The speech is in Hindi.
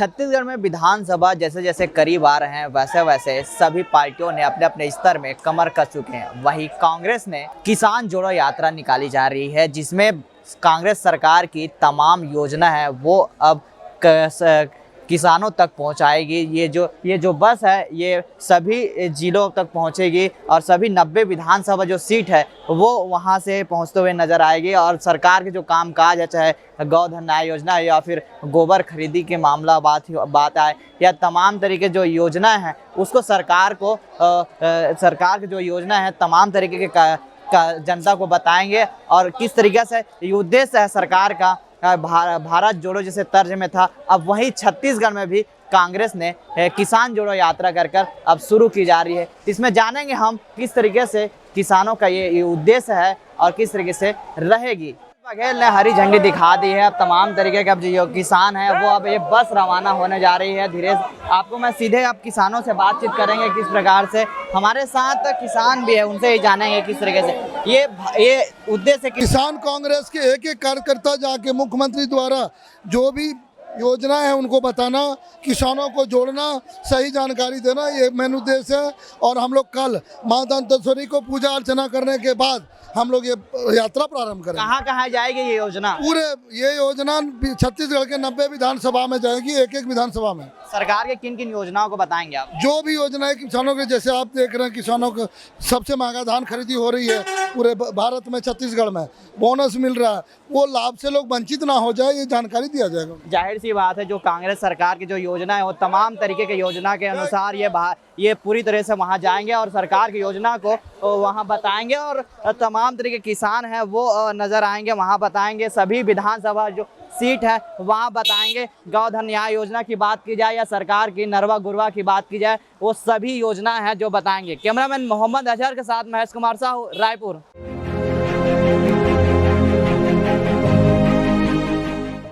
छत्तीसगढ़ में विधानसभा जैसे जैसे करीब आ रहे हैं वैसे वैसे सभी पार्टियों ने अपने अपने स्तर में कमर कस चुके हैं। वहीं कांग्रेस ने किसान जोड़ो यात्रा निकाली जा रही है, जिसमें कांग्रेस सरकार की तमाम योजना है वो अब किसानों तक पहुंचाएगी। ये जो बस है ये सभी जिलों तक पहुंचेगी और सभी 90 विधानसभा जो सीट है वो वहां से पहुंचते हुए नजर आएगी। और सरकार के जो कामकाज है, चाहे गौधन न्याय योजना या फिर गोबर खरीदी के मामला बात आए या तमाम तरीके जो योजना है उसको सरकार की जो योजना है तमाम तरीके के जनता को बताएंगे। और किस तरीके से ये उद्देश्य है सरकार का, भारत जोड़ो जैसे तर्ज में था, अब वही छत्तीसगढ़ में भी कांग्रेस ने किसान जोड़ो यात्रा कर अब शुरू की जा रही है। इसमें जानेंगे हम किस तरीके से किसानों का ये उद्देश्य है और किस तरीके से रहेगी। बघेल ने हरी झंडी दिखा दी है। अब तमाम तरीके के अब जो किसान है वो अब ये बस रवाना होने जा रही है धीरे। आपको मैं सीधे अब किसानों से बातचीत करेंगे किस प्रकार से, हमारे साथ किसान भी है उनसे ही जानेंगे किस तरीके से ये उद्देश्य। किसान कांग्रेस के एक कार्यकर्ता जाके मुख्यमंत्री द्वारा जो भी योजना है उनको बताना, किसानों को जोड़ना, सही जानकारी देना, ये मेन उद्देश्य है। और हम लोग कल माँ दंतेश्वरी को पूजा अर्चना करने के बाद हम लोग ये यात्रा प्रारंभ करेंगे। कहाँ जाएगी ये योजना? पूरे ये योजना छत्तीसगढ़ के 90 विधानसभा में जाएगी, एक एक विधानसभा में। सरकार के किन किन योजनाओं को बताएंगे आप? जो भी योजना है किसानों के, जैसे आप देख रहे हैं किसानों को सबसे महंगा धान खरीदी हो रही है पूरे भारत में, छत्तीसगढ़ में बोनस मिल रहा है, वो लाभ से लोग वंचित ना हो जाए, ये जानकारी दिया जाएगा। जाहिर सी बात है जो कांग्रेस सरकार की जो योजना है वो तमाम तरीके के योजना के अनुसार ये पूरी तरह से वहां जाएंगे और सरकार की योजना को वहां बताएंगे और तमाम तरीके किसान हैं वो नजर आएंगे, वहां बताएंगे। सभी विधानसभा जो सीट है वहां बताएंगे। गौधन न्याय योजना की बात की जाए या सरकार की नरवा गुरवा की बात की जाए, वो सभी योजना है जो बताएंगे। कैमरामैन मोहम्मद अजहर के साथ महेश कुमार साहू, रायपुर।